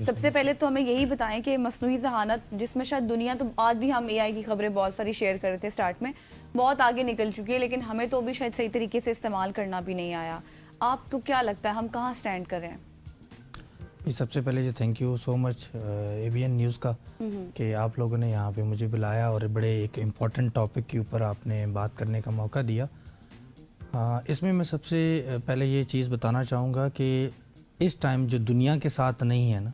سب سے پہلے تو ہمیں یہی بتائیں کہ مصنوعی ذہانت جس میں شاید دنیا تو آج بھی ہم اے آئی کی خبریں بہت ساری شیئر کر رہے تھے اسٹارٹ میں، بہت آگے نکل چکی ہے، لیکن ہمیں تو بھی شاید صحیح طریقے سے استعمال کرنا بھی نہیں آیا. آپ کو کیا لگتا ہے ہم کہاں سٹینڈ کر رہے ہیں؟ سب سے پہلے thank you so much A B N news کا کہ آپ لوگوں نے یہاں پہ مجھے بلایا اور بڑے ایک امپورٹنٹ ٹاپک کے اوپر آپ نے بات کرنے کا موقع دیا. اس میں میں سب سے پہلے یہ چیز بتانا چاہوں گا کہ اس ٹائم جو دنیا کے ساتھ نہیں ہے نا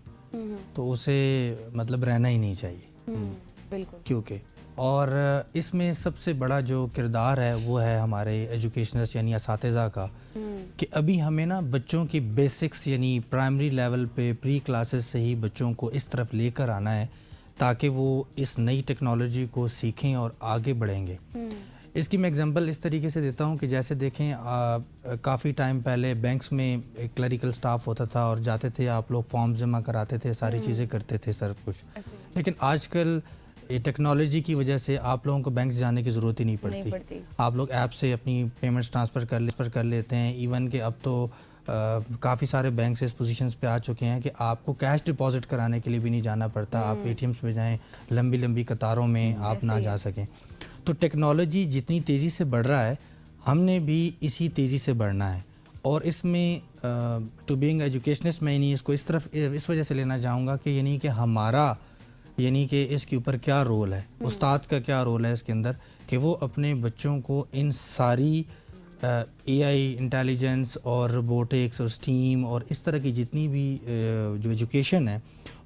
تو اسے مطلب رہنا ہی نہیں چاہیے. بالکل. کیونکہ اور اس میں سب سے بڑا جو کردار ہے وہ ہے ہمارے ایجوکیشنرس یعنی اساتذہ کا، کہ ابھی ہمیں نا بچوں کی بیسکس یعنی پرائمری لیول پہ پری کلاسز سے ہی بچوں کو اس طرف لے کر آنا ہے تاکہ وہ اس نئی ٹیکنالوجی کو سیکھیں اور آگے بڑھیں گے. اس کی میں اگزامپل اس طریقے سے دیتا ہوں کہ جیسے دیکھیں کافی ٹائم پہلے بینکس میں ایک کلریکل سٹاف ہوتا تھا اور جاتے تھے آپ لوگ فارم جمع کراتے تھے، ساری چیزیں کرتے تھے سر کچھ. لیکن آج کل ٹیکنالوجی کی وجہ سے آپ لوگوں کو بینکس جانے کی ضرورت ہی نہیں پڑتی. آپ لوگ ایپ سے اپنی پیمنٹس ٹرانسفر کر لیتے ہیں. ایون کہ اب تو کافی سارے بینکس اس پوزیشنز پہ آ چکے ہیں کہ آپ کو کیش ڈپازٹ کرانے کے لیے بھی نہیں جانا پڑتا. آپ اے ٹی ایمس پہ جائیں، لمبی لمبی قطاروں میں آپ نہ جا سکیں. تو ٹیکنالوجی جتنی تیزی سے بڑھ رہا ہے ہم نے بھی اسی تیزی سے بڑھنا ہے. اور اس میں ٹو بینگ ایجوکیشنسٹ میں اس کو اس وجہ سے لینا چاہوں گا کہ یعنی کہ ہمارا یعنی کہ اس کے اوپر کیا رول ہے، استاد کا کیا رول ہے اس کے اندر، کہ وہ اپنے بچوں کو ان ساری اے آئی انٹیلیجنس اور روبوٹکس اور اسٹیم اور اس طرح کی جتنی بھی جو ایجوکیشن ہے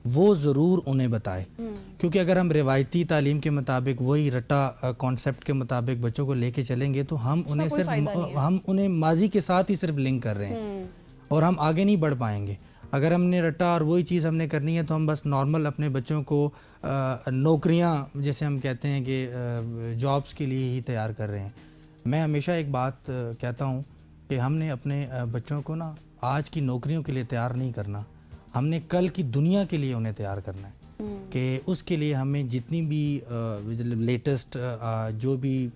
وہ ضرور انہیں بتائے. کیونکہ اگر ہم روایتی تعلیم کے مطابق وہی رٹا کانسیپٹ کے مطابق بچوں کو لے کے چلیں گے تو ہم انہیں ماضی کے ساتھ ہی صرف لنک کر رہے ہیں اور ہم آگے نہیں بڑھ پائیں گے. اگر ہم نے رٹا اور وہی چیز ہم نے کرنی ہے تو ہم بس نارمل اپنے بچوں کو نوکریاں جیسے ہم کہتے ہیں کہ جابس کے لیے ہی تیار کر رہے ہیں. میں ہمیشہ ایک بات کہتا ہوں کہ ہم نے اپنے بچوں کو نا آج کی نوکریوں کے لیے تیار نہیں کرنا، ہم نے کل کی دنیا کے لیے انہیں تیار کرنا ہے. کہ اس کے لیے ہمیں جتنی بھی لیٹسٹ جو بھی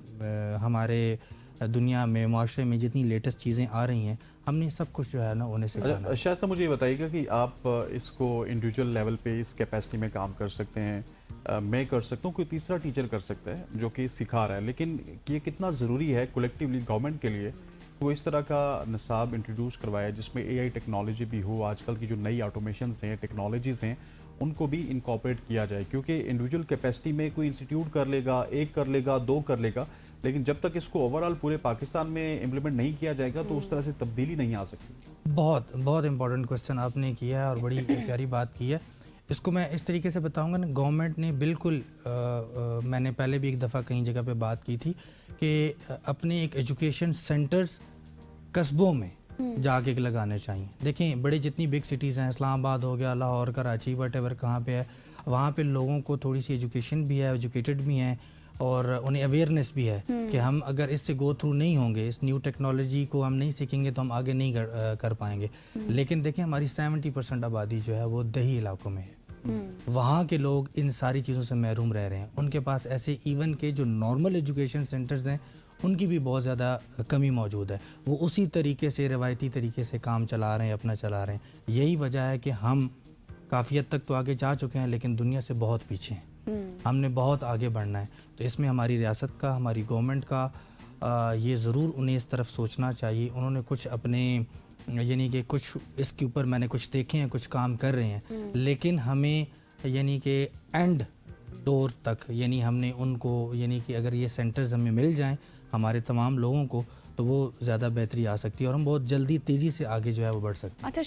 ہمارے دنیا میں معاشرے میں جتنی لیٹسٹ چیزیں آ رہی ہیں ہم نے سب کچھ جو ہے نا انہیں سکھانا ہے. شاید صاحب مجھے یہ بتائیے گا کہ آپ اس کو انڈیویجول لیول پہ اس کیپیسٹی میں کام کر سکتے ہیں، میں کر سکتا ہوں، کوئی تیسرا ٹیچر کر سکتا ہے جو کہ سکھا رہا ہے، لیکن یہ کتنا ضروری ہے کولیکٹیولی گورنمنٹ کے لیے وہ اس طرح کا نصاب انٹروڈیوس کروایا جس میں اے آئی ٹیکنالوجی بھی ہو، آج کل کی جو نئی آٹومیشنز ہیں، ٹیکنالوجیز ہیں، ان کو بھی انکارپوریٹ کیا جائے. کیونکہ انڈیویجول کیپیسٹی میں کوئی انسٹیٹیوٹ کر لے گا، ایک کر لے گا، دو کر لے گا، لیکن جب تک اس کو اوورآل پورے پاکستان میں امپلیمنٹ نہیں کیا جائے گا تو اس طرح سے تبدیلی نہیں آ سکتی. بہت بہت امپورٹنٹ کوسچن آپ نے کیا ہے اور بڑی پیاری بات کی ہے. اس کو میں اس طریقے سے بتاؤں گا نا، گورنمنٹ نے بالکل میں نے پہلے بھی ایک دفعہ کئی جگہ پہ بات کی تھی کہ اپنے ایک ایجوکیشن سینٹرز قصبوں میں جا کے لگانے چاہیے. دیکھیں بڑے جتنی بگ سٹیز ہیں، اسلام آباد ہو گیا، لاہور، کراچی، وٹ ایور کہاں پہ ہے، وہاں پہ لوگوں کو تھوڑی سی ایجوکیشن بھی ہے، ایجوکیٹڈ بھی ہیں اور انہیں اویئرنیس بھی ہے کہ ہم اگر اس سے گو تھرو نہیں ہوں گے، اس نیو ٹیکنالوجی کو ہم نہیں سیکھیں گے تو ہم آگے نہیں کر پائیں گے. لیکن دیکھیں ہماری 70% آبادی جو ہے وہ دیہی علاقوں میں ہے. وہاں کے لوگ ان ساری چیزوں سے محروم رہ رہے ہیں. ان کے پاس ایسے ایون کے جو نارمل ایجوکیشن سینٹرز ہیں ان کی بھی بہت زیادہ کمی موجود ہے. وہ اسی طریقے سے روایتی طریقے سے کام چلا رہے ہیں، اپنا چلا رہے ہیں. یہی وجہ ہے کہ ہم کافی حد تک تو آگے جا چکے ہیں لیکن دنیا سے بہت پیچھے ہیں. ہم نے بہت آگے بڑھنا ہے. تو اس میں ہماری ریاست کا، ہماری گورنمنٹ کا یہ ضرور انہیں اس طرف سوچنا چاہیے. انہوں نے کچھ اپنے یعنی کہ کچھ اس کے اوپر میں نے کچھ دیکھے ہیں، کچھ کام کر رہے ہیں، لیکن ہمیں یعنی کہ اینڈ دور تک یعنی ہم نے ان کو یعنی کہ اگر یہ سینٹرز ہمیں مل جائیں ہمارے تمام لوگوں کو تو وہ زیادہ بہتری آ سکتی ہے اور ہم بہت جلدی تیزی سے آگے جو ہے وہ بڑھ سکتے ہیں. اچھا